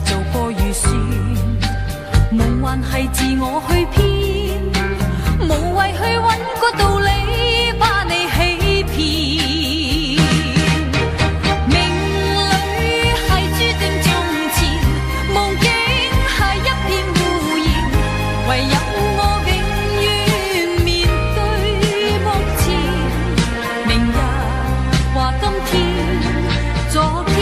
做过预算，梦幻系自我去编，无谓去揾个道理把你欺骗。命里系注定从前，梦境系一片胡言，唯有我永远面对目前。明日话今天，昨天。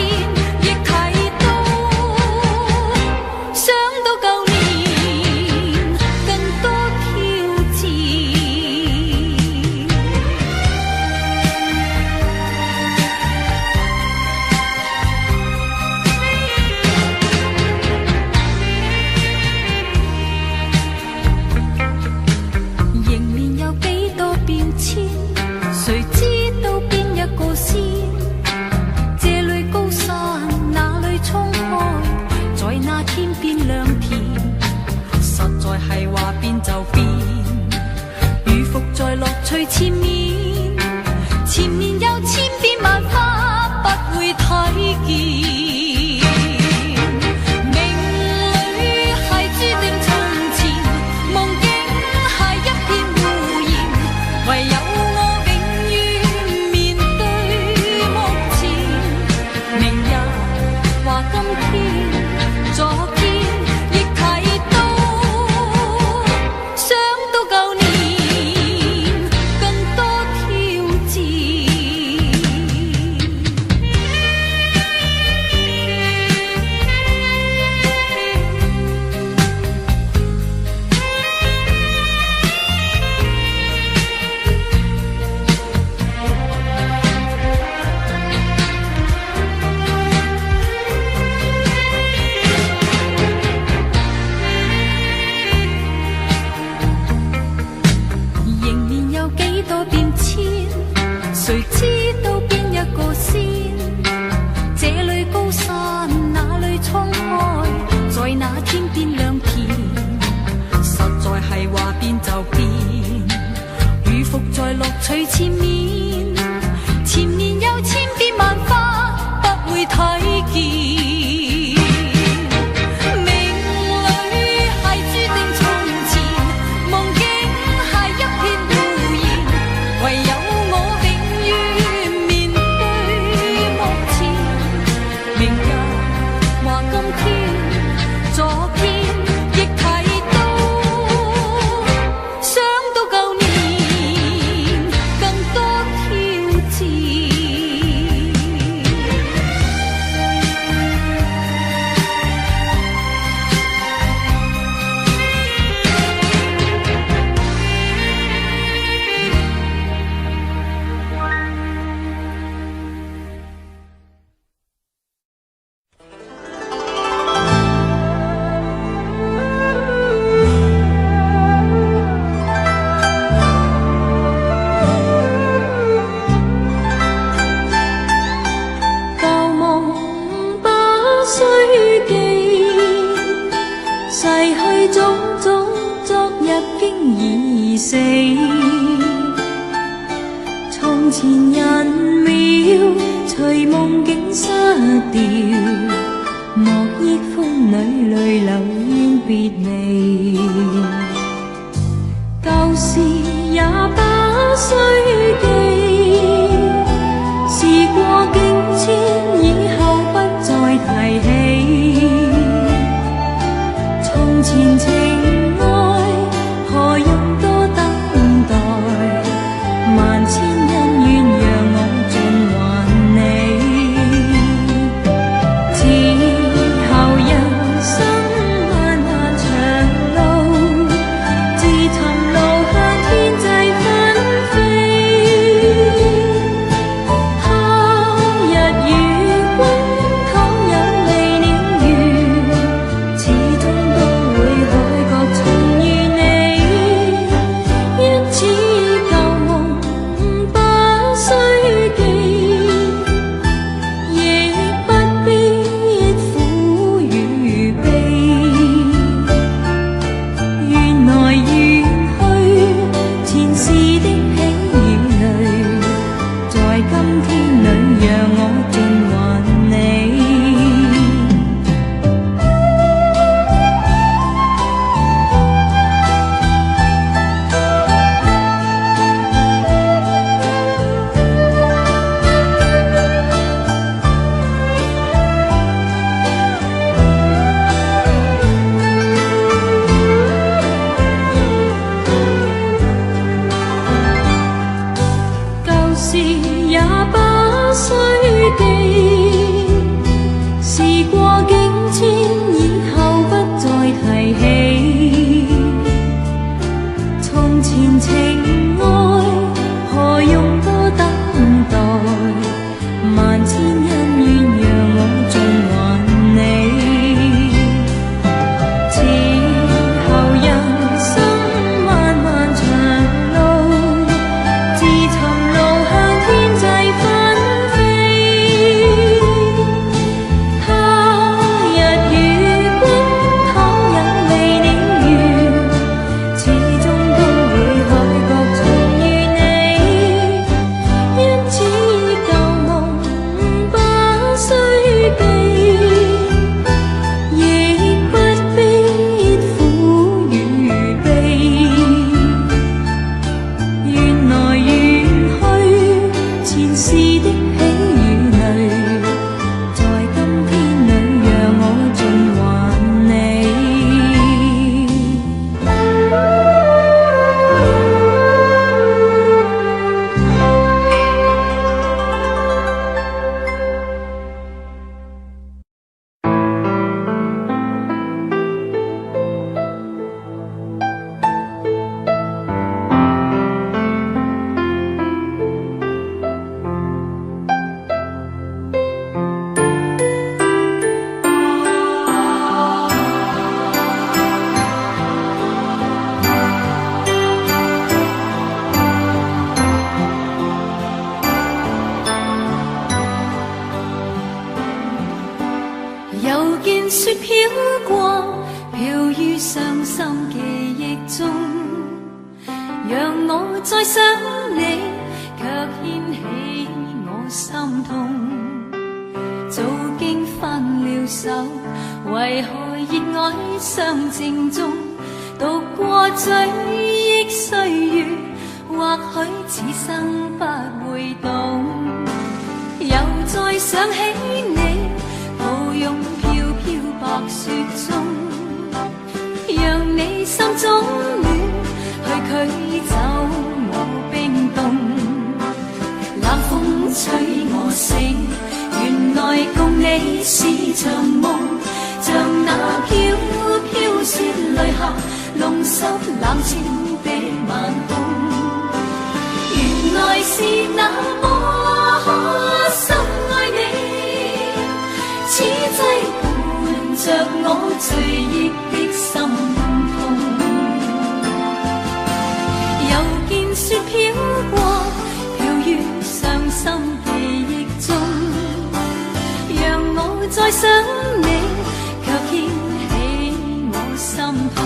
谁知道边一个先？这里高山，那里冲开，在那天边良田，实在系话变就变，如伏在乐趣前面，前面有千变万化，不会睇见。谁知道边一个先？这里高山，那里冲开，在那天边良田，实在系话变就变，如伏在乐趣前面，前面有千变万化，不会睇见。从前人渺，随梦境失掉，莫忆风里泪流怨别离。旧事也不需记，事过境迁，以后不再提起。从前情爱，何用多等待？万千恩怨让我尽还你。之后人生漫漫长路，自寻路向天际纷飞。逆中，让我再想你，却掀起我心痛。早经分了手，为何热爱尚静中？读过追忆岁月，或许此生不会懂。又再想起你，抱拥飘飘白雪中，让你心中暖，去驱走我冰冻。冷风吹我醒，原来共你是场梦，像那飘飘雪泪下，弄湿冷清的晚空。原来是那么深爱你，此际伴着我醉忆的心痛。又見雪飄過，飄於傷心記憶中，讓我再想你，卻掀起我心痛。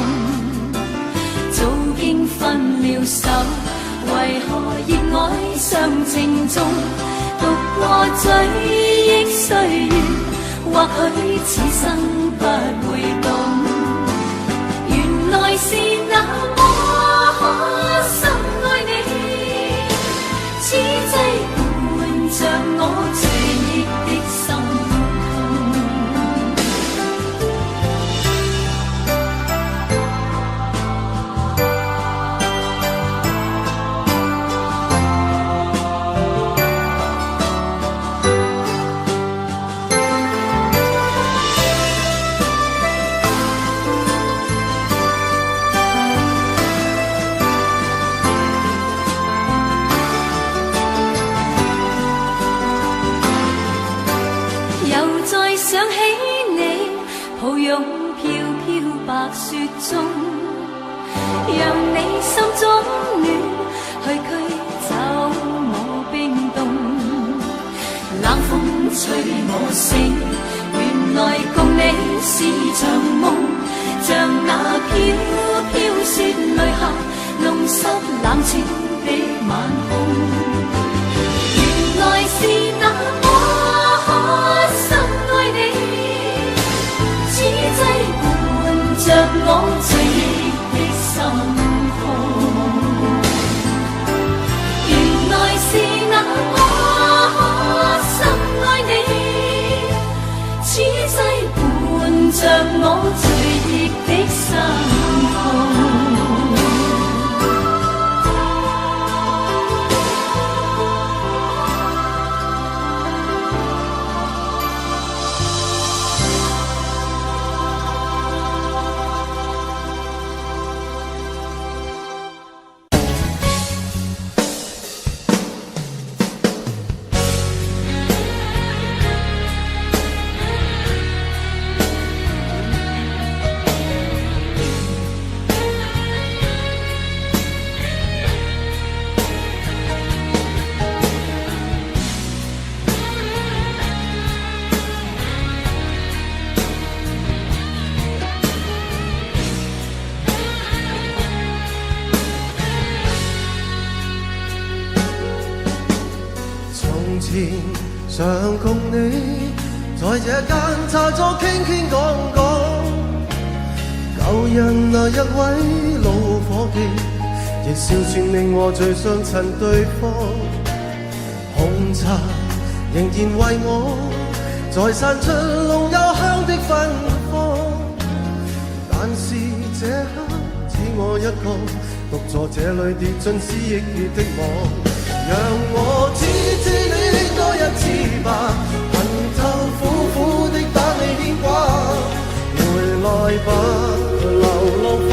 早經分了手，為何熱愛尚靜中？讀過追憶歲月，或許此生不會懂。原來是那麼深愛你，此際伴着我醉憶的心痛。想起你，抱擁飄飄白雪中，讓你心中暖，去驅走我冰凍。冷風吹我醒，原來共你是場夢，像那飄飄雪淚下，弄濕冷清的晚空。原來是那麼深愛你，此際伴着我醉憶的心痛。原來是那麼深愛你，此際伴着我醉憶的心痛。想共你在這間茶座傾傾講講，舊日那一位老夥計，亦笑算令我最相襯對方。紅茶仍然為我再散出濃幽香的芬芳，但是這刻只我一個獨坐這裏跌進思憶月的網。讓我知知你多一次吧，恨透苦苦的打你牽掛。回來吧，流浪吧，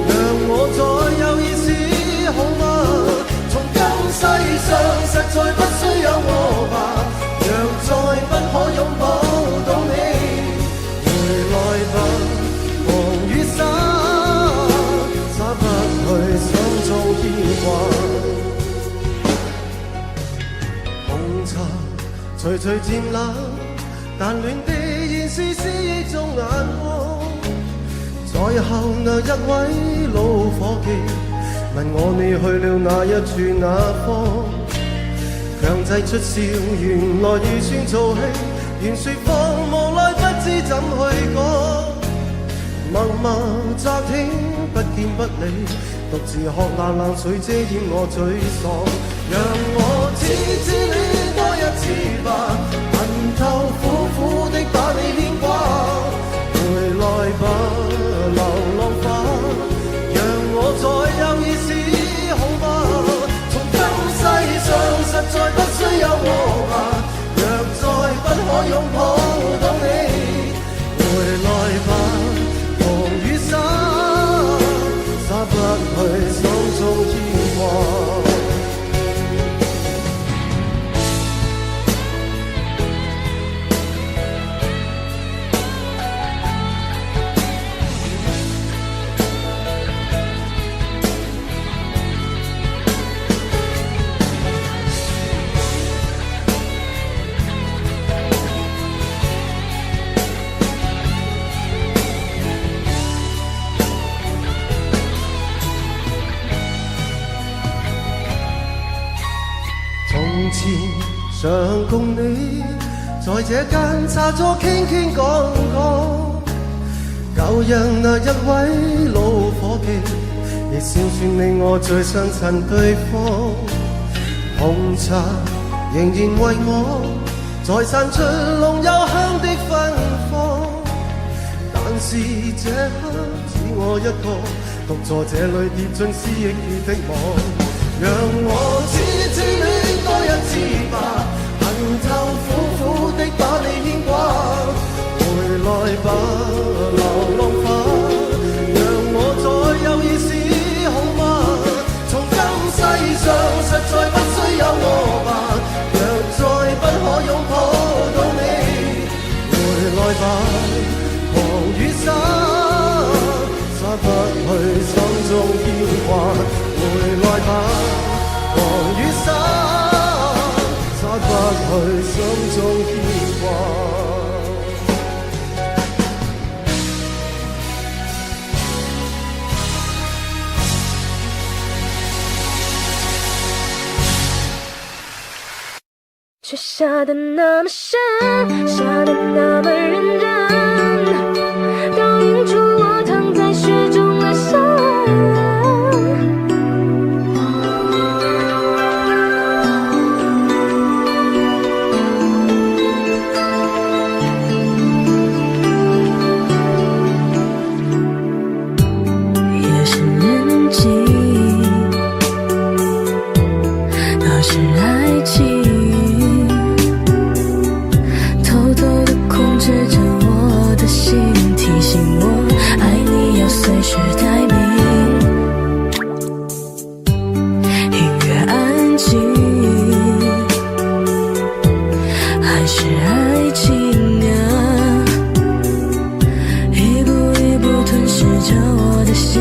讓我再有意思好嗎？從今世上實在不需有我吧，讓再不可擁抱到你。回來吧，黃雨灑，灑不去心中牽掛。徐徐漸冷，但暖的現是思憶中眼光。在後那一位老伙計問我你去了哪一處哪方，強制出笑，原來預算做戲，原說謊，無奈不知怎去講，默默乍聽不見不理，獨自喝冷冷水遮掩我沮喪，讓我痴痴戀多一次吧，恨透苦苦的把你牽掛，回來吧流浪花，讓我再有意思好嗎？從今世上實在不需有我吧，若再不可擁抱到你，回來吧狂與沙，灑不去心中牽掛。想共你在這間茶座傾傾講講，舊日那一位老伙計，亦少算令我最相襯對方。紅茶仍然為我再散出濃幽香的芬芳，但是這刻只我一個獨坐這裏跌進思憶裡的網，讓我痴痴戀多一次吧，恨透苦苦的把你牽掛，回來吧流浪花，讓我再有意思好嗎？從今世上實在不需有我吧，若再不可擁抱到你，回來吧狂與沙，灑不去心中牽掛，回來吧狂與沙，灑不去心中牽掛。却下得那么深，下得那么认真，倒映出我躺在雪中的伤。也是年纪，那是爱情。提醒我，爱你要随时待命。音乐安静，还是爱情啊？一步一步吞噬着我的心，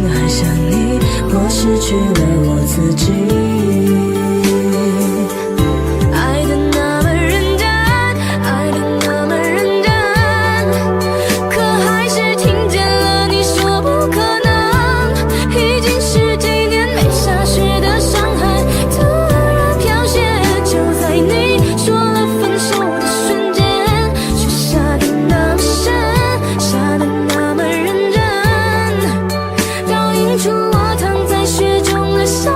爱上你，我失去了我自己。出我躺在雪中的伤。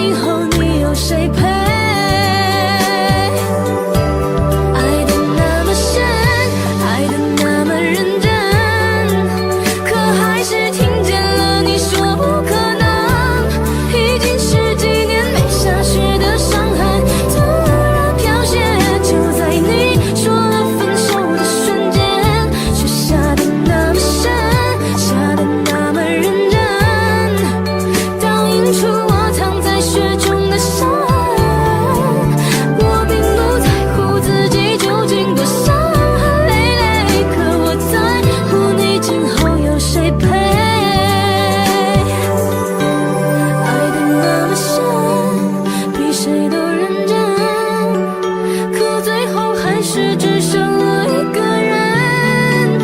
今后你有谁陪？爱得那么深，爱得那么认真，可还是听见了你说不可能。已经十几年没下雪的伤痕，突然飘雪，就在你说了分手的瞬间，雪下得那么深，下得那么认真，倒映出我躺在雪中的伤痕。我并不在乎自己究竟多伤痕累累，可我在乎你今后有谁陪。爱得那么深，比谁都认真，可最后还是只剩了一个人。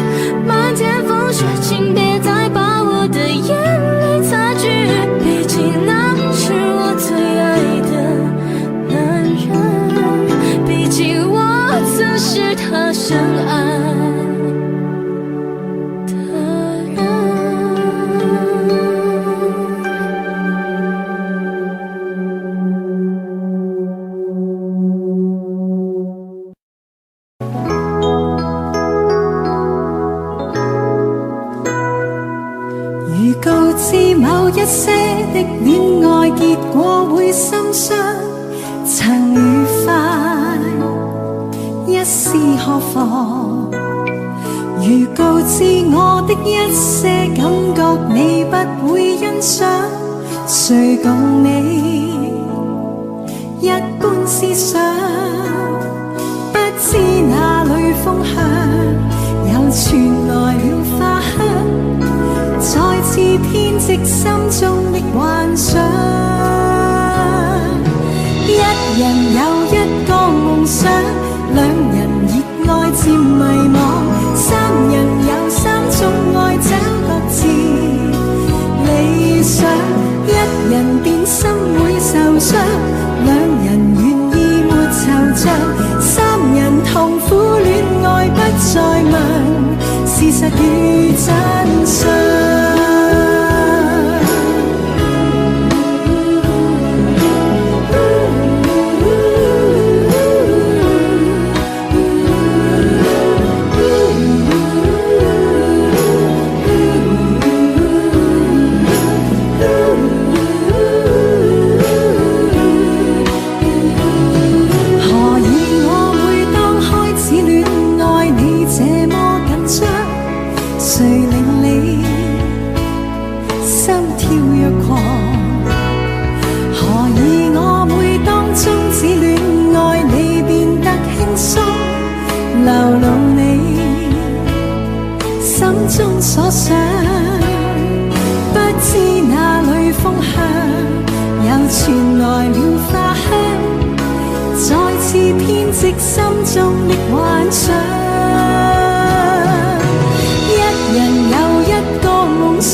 漫天风雪，请别再把我的眼泪擦去，毕竟那是我最爱的男人，毕竟我曾是他深爱的人。如告知某一些的戀愛結果會心傷，曾愉快，一試何妨？如告知我的一些感覺你不會欣賞，誰共你一般思想？不知哪裏風向，又傳來了花香，再次編織心中的幻想。一人有一個夢想，兩人熱愛漸迷惘，三人有三種愛找各自理想。一人變心會受傷，兩人願意沒惆悵，三人痛苦戀愛不再問事實與真相。誰令你心跳若狂？何以我每當終止戀愛你變得輕鬆，流露你心中所想？不知哪裏風向，又傳來了花香，再次編織心中的幻想。一人有一個夢想，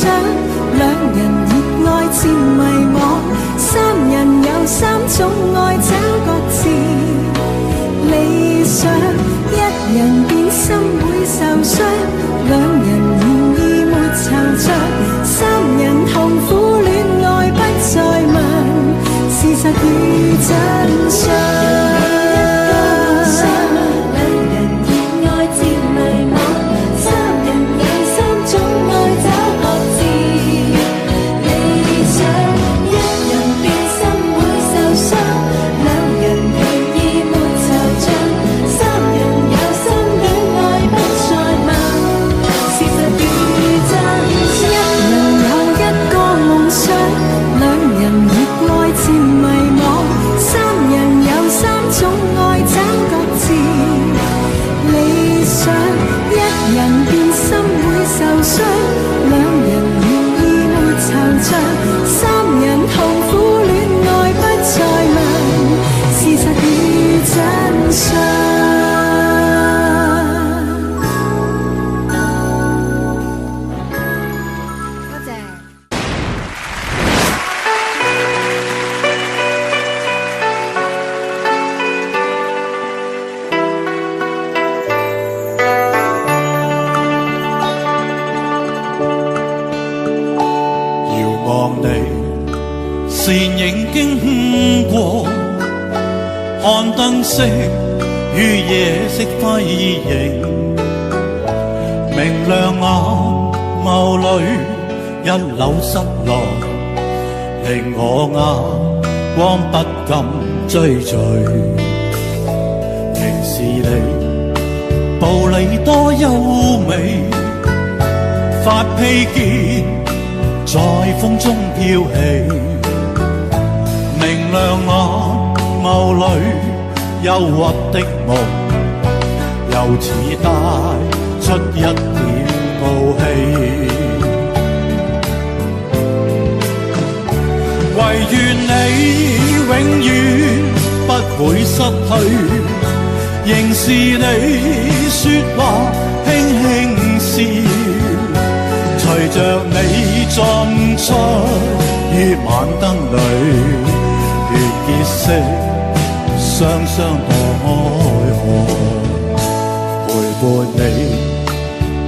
兩人熱愛漸迷惘，三人有三種愛找各自理想。一人變心會受傷，兩人願意沒惆悵，三人痛苦戀愛不再問事實與真相。倩影經過，看燈飾與夜色輝映，明亮眼眸裏一縷失落，令我眼光不敢追隨。平時你步履多優美，發披肩在風中飄起，明亮眼眸裏憂鬱的夢，又似帶出一點傲氣。唯願你永遠不會失去，仍是你說話輕輕笑，隨着你進出於晚燈裏，願結識雙雙墮愛河，陪伴你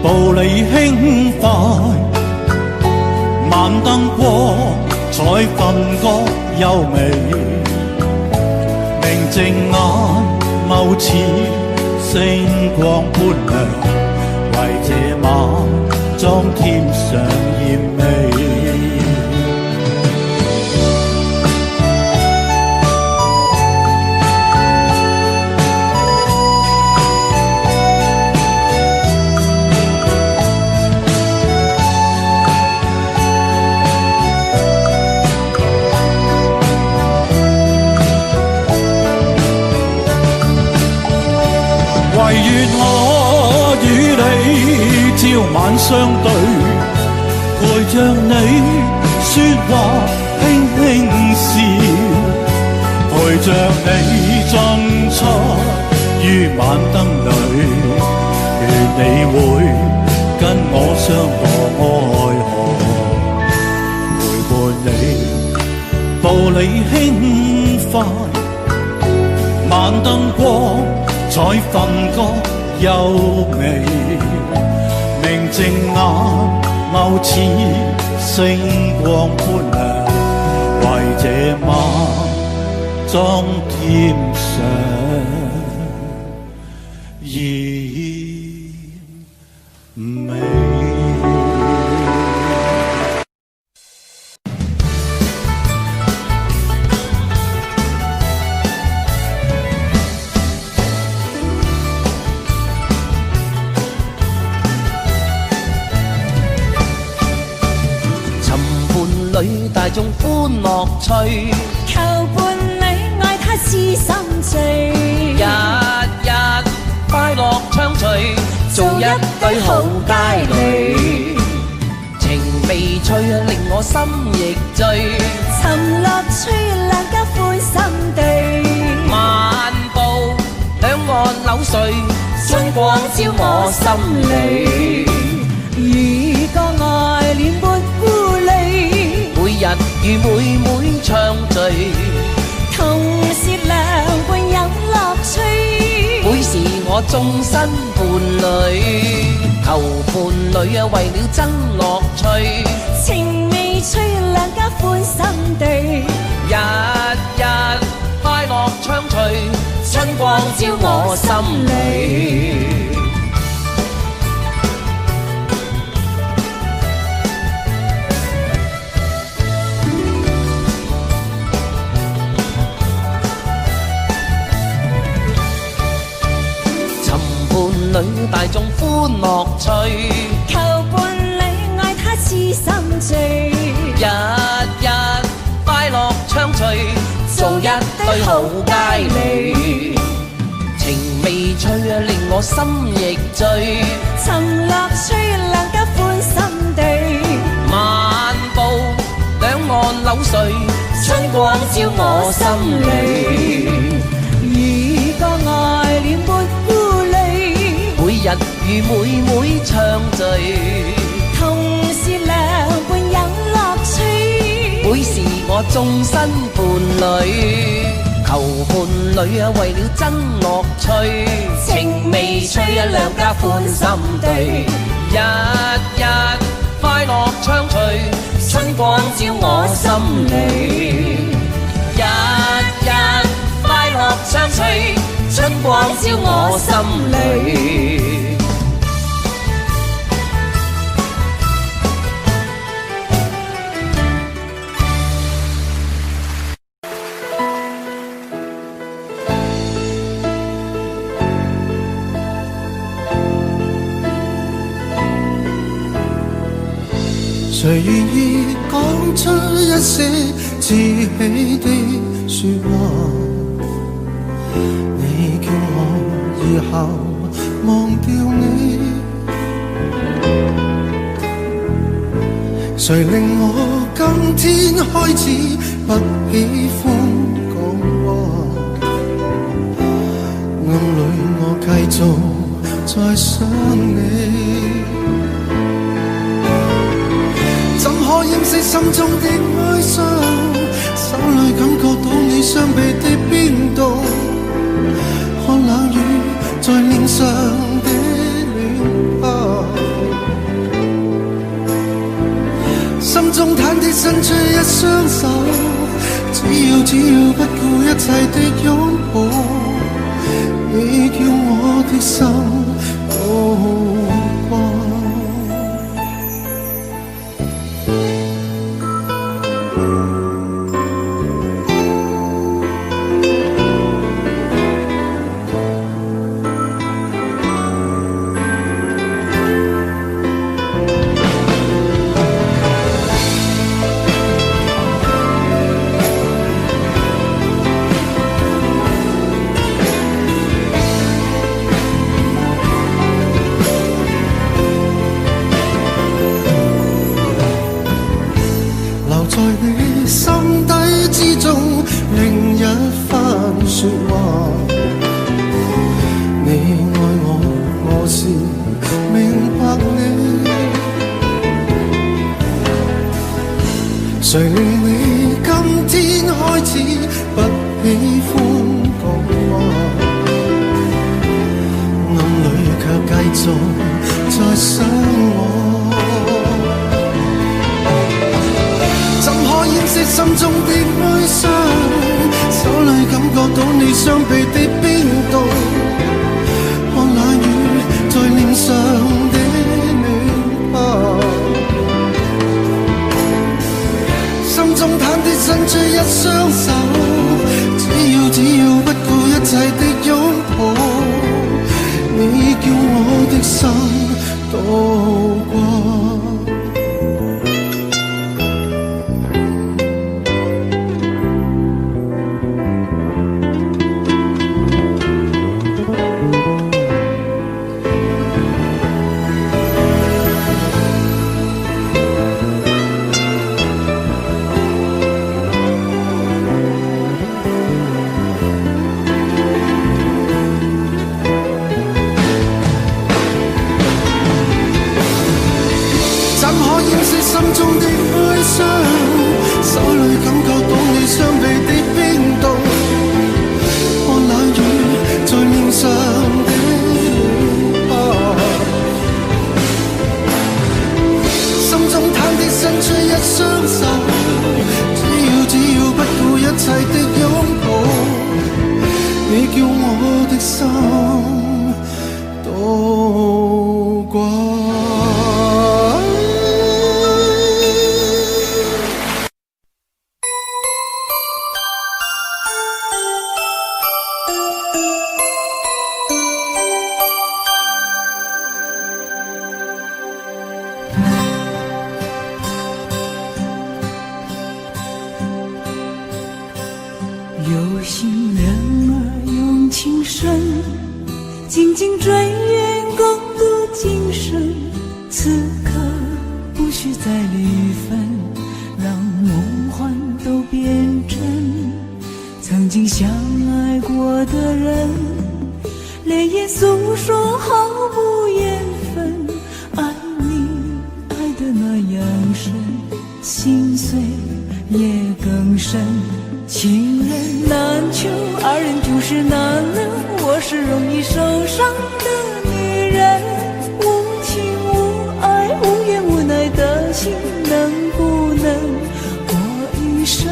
步履輕快，晚燈光彩分割優美，明淨眼眸似星光般亮，為這晚裝添上豔美。唯願我與你朝晚相對，陪着你說話輕輕笑，陪着你進出於晚燈裏，願你會跟我相墮愛河，陪伴你步履輕快，晚燈光彩分割優美，明淨眼眸似星光般亮，為這晚裝添上豔美。大眾歡樂趣，求伴侶愛他是心醉，日日快樂暢隨，做一對好佳侶。情味趣令我心亦醉，尋樂趣兩家歡心對。漫步兩岸柳絮，春光照我心裏。如個愛戀沒顧慮，每日與妹妹暢聚，同是良伴有樂趣，每時我終身伴侶，求伴侶為了增樂趣，情味趣兩家歡心對，日日快樂暢隨，春光照我心裏。大眾歡樂趣，求伴侶愛他痴心醉，日日快樂暢隨，做一對好佳侶。情味趣令我心亦醉，尋樂趣兩家歡心對。漫步兩岸柳絮，春光照我心裏。如個愛戀沒顧慮，每日與妹妹暢聚，同是良伴有樂趣，每時我終身伴侶，求伴侶為了增樂趣，情味趣兩家歡心對，日日快樂暢隨，春光照我心裏。吹，春光照我心里。谁愿意讲出一些自喜的说话？你叫我以后忘掉你，谁令我今天开始不喜欢讲话？暗里我继续在想你。怎可掩饰心中的哀傷？手裏感覺到你雙臂的變動，看冷雨在臉上的暖泡，心中忐忑伸出一雙手，只要不顧一切的擁抱，你叫我的心都光。在你心底之中，另一番說話。你愛我，我是明白你。誰令你今天開始不喜歡講話？暗裏卻繼續在想我。掩飾心中的哀傷，手裏感覺到你雙臂的變動，看冷雨在臉上的暖泡，心中忐忑伸出一雙手，只要不顧一切的擁抱，你叫我的心都光。心中的哀傷，手裏感覺到你雙臂的變動，看冷雨在臉上的暖泡，心中忐忑伸出一雙手，只要不顧一切的擁抱，你叫我的心都光。有心人儿用情深，紧紧追愿共度今生。此刻不需再离分，让梦幻都变真。曾经相爱过的人，泪眼诉说毫无缘分。爱你爱得那样深，心碎也更深。情人难求，二人就是难能。我是容易受伤的女人，无情无爱无怨无奈的心，能不能过一生？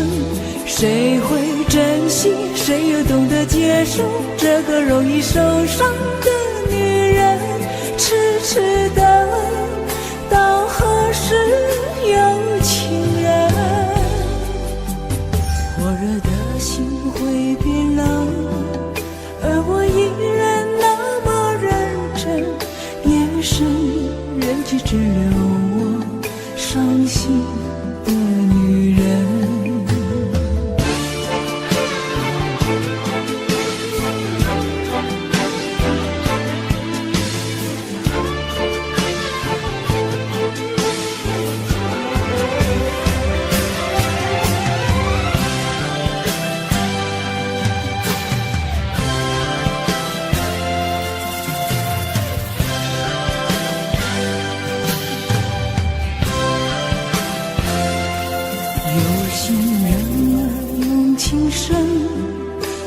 谁会珍惜？谁谁又懂得接受这个容易受伤的女人？痴痴的，到何时有情人？火热的心会变冷，而我依然那么认真。夜深人迹只留我伤心的女人。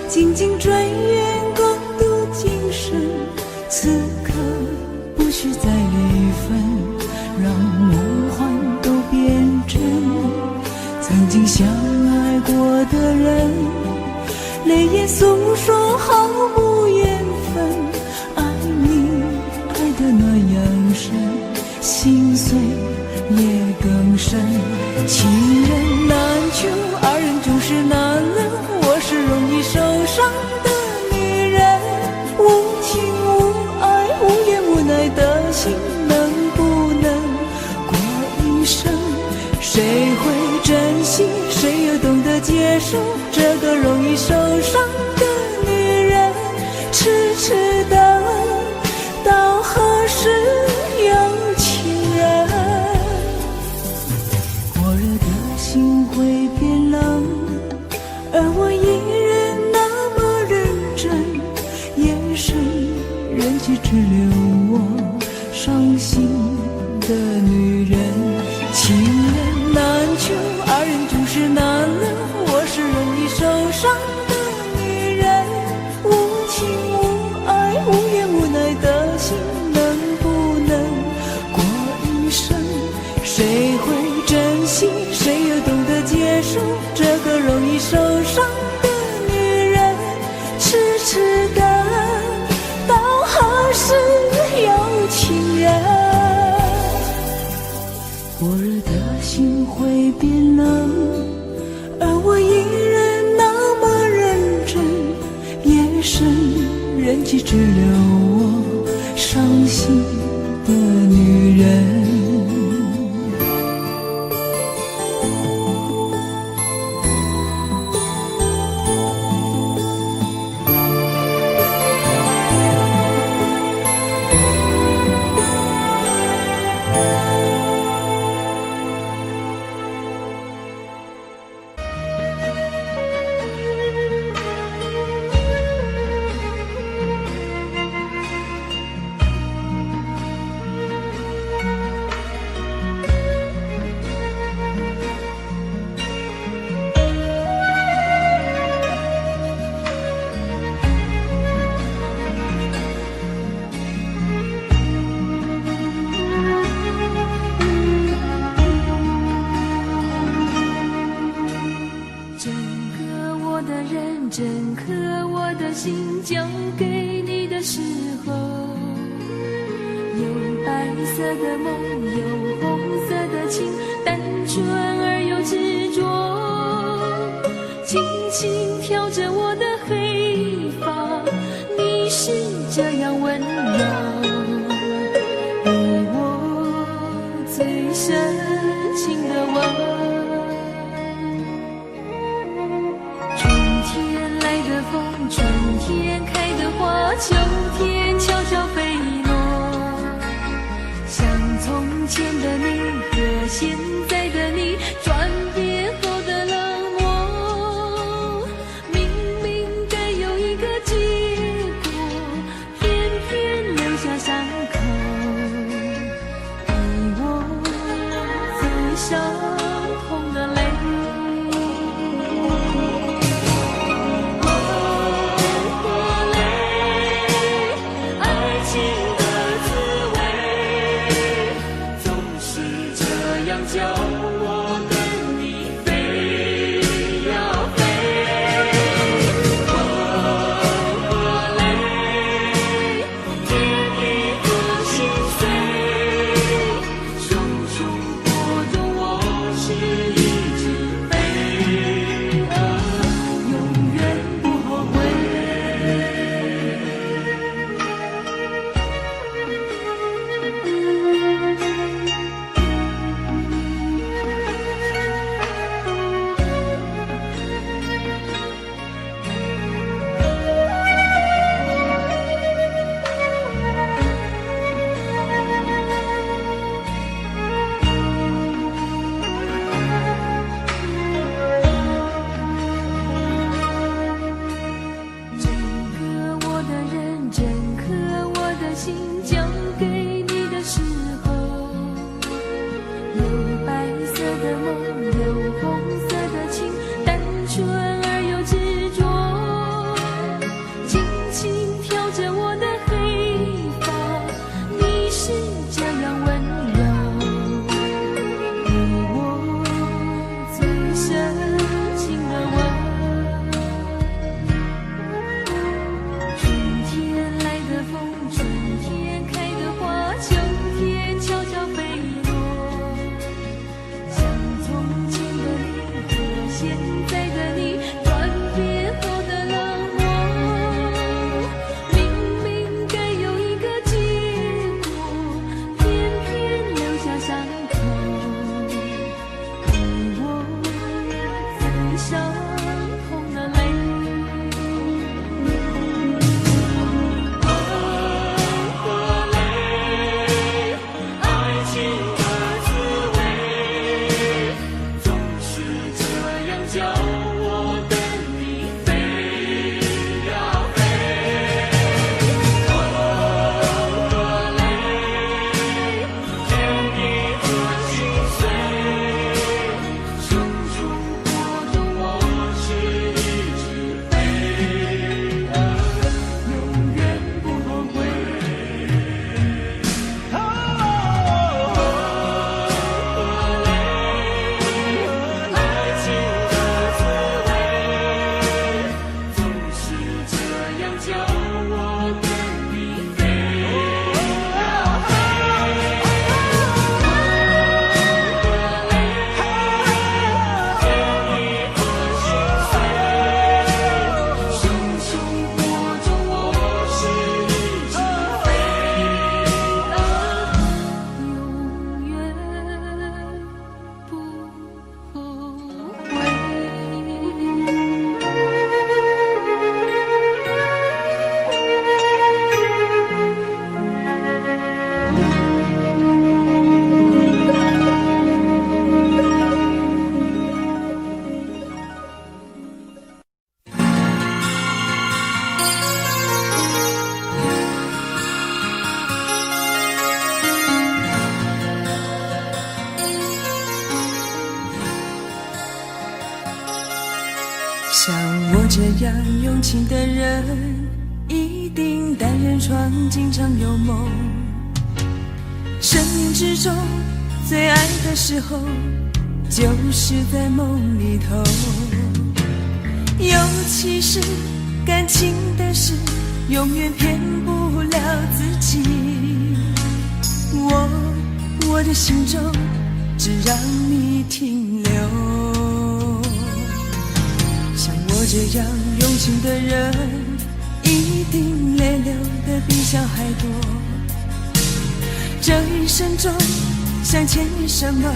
静静追远，共度今生。此刻不需再离分，让梦幻都变真。曾经相爱过的人，泪眼诉说毫无缘分。爱你爱得那样深，心碎也更深。情人难求，二人总是难了。我是容易受伤的女人，无情无爱无怨无奈的心，能不能过一生？谁会珍惜，谁又懂得接受这个容易受伤的女人？痴痴的，到何时有情人？火热的心会变冷，而我依然那么认真。夜深人迹只留我伤心的女人。情人难求，二人总是难了。我是容易受伤的女人，无情无爱无怨无奈的心，能不能过一生？谁会珍惜，谁又懂得接受这个容易受伤的女人？痴痴的，到何时有情人？火热的心会变冷，而我依然那么认真。夜深人迹只留我伤心的女人。整颗我的心交给你的时候，有白色的梦，有红色的情，单纯而又执着，轻轻挑着我的黑发，你是这样温柔，给我最深情的吻。春天开的花，秋天悄悄飞落，像从前的你和现在的你转变后的冷漠，明明该有一个结果，偏偏留下伤口，给我最伤痛的泪。现在的你转变后的冷漠，明明该有一个结果，偏偏留下伤口，给我最伤痛的泪。像我这样用情的人，一定单人床，经常有梦。生命之中最爱的时候，就是在梦里头。尤其是感情的事，永远骗不了自己。我的心中只让你停留。像我这样用情的人，一定泪流的比小孩多。这一生中想牵你什么，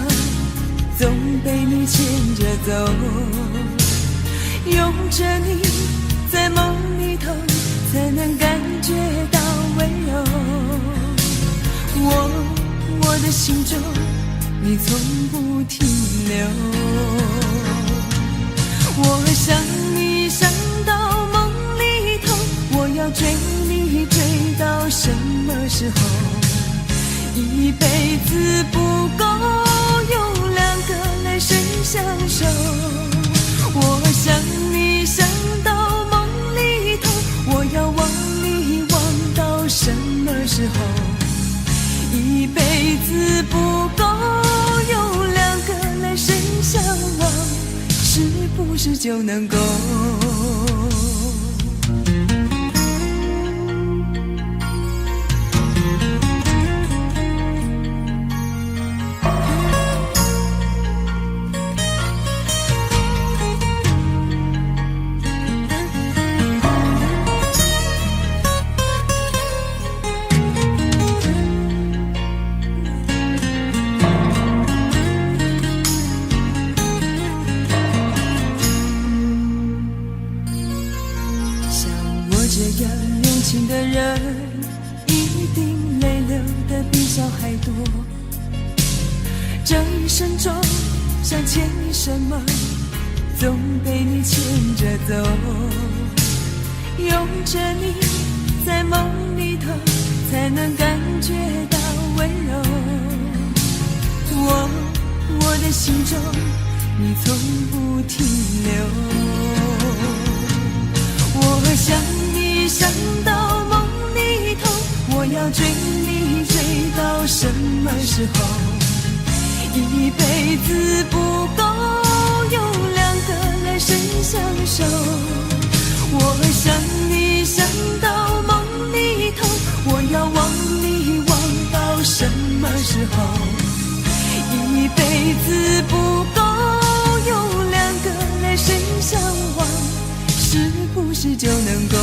总被你牵着走。拥着你在梦里头，才能感觉到温柔。我的心中你从不停留。我想你想到梦里头，我要追你追到什么时候？一辈子不够用两个泪水相守。我想你想到梦里头，我要忘你忘到什么时候？一辈子不够用两个泪水相忘，是不是就能够？这样用情的人，一定泪流的比小孩多。这一生中想牵你什么，总被你牵着走。拥着你在梦里头，才能感觉到温柔。我的心中你从不停留。我想你想到梦里头，我要追你追到什么时候？一辈子不够用两个泪水相守。我想你想到梦里头，我要忘你忘到什么时候？一辈子不够用两个泪生相望，是不是就能够？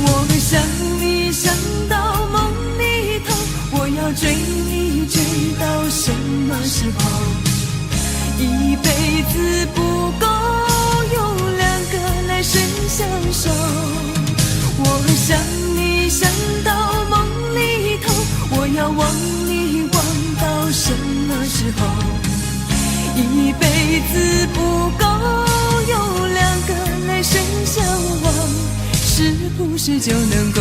我会想你想到梦里头，我要追你追到什么时候？一辈子不够，有两个来生相守。我会想你想到梦里头，我要忘你忘到什么时候？一辈子不够，有两个来生相望，是不是就能够？